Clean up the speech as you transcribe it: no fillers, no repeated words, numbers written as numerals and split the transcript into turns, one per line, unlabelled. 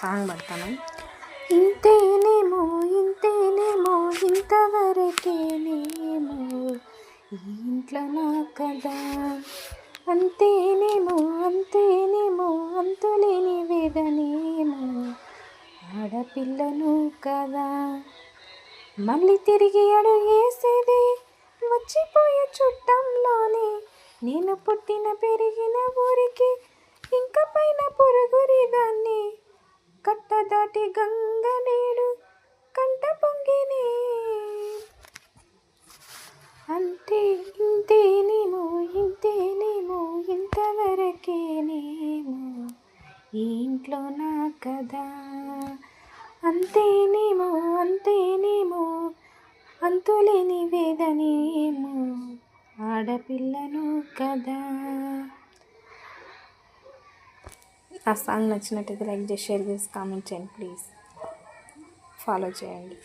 Song పడతాను. ఇంతేనేమో ఇంతేనేమో ఇంతవరకేనేమో ఈ ఇంట్లో నా కదా, అంతేనేమో అంతేనేమో అంతులేని వేదనేమో ఆడపిల్లను కదా. మళ్ళీ తిరిగి అడుగేసేది వచ్చిపోయే చుట్టంలోనే, నేను పుట్టిన పెరిగిన ఊరికి ఇంక పైన పొరుగురి దాన్ని, కట్ట దాటి గంగ నేడు కంట పొంగినే. అంటే ఇంతేనేమో ఇంతేనేమో ఇంతవరకేనేమో ఈ ఇంట్లో నా కదా, అంతేనేమో అంతేనేమో అంతులేని వేదనేమో ఆడపిల్లను కదా. ఆ సాంగ్ నచ్చినట్టయితే లైక్ చేసి, షేర్ చేసి, కామెంట్ చేయండి. ప్లీజ్ ఫాలో చేయండి.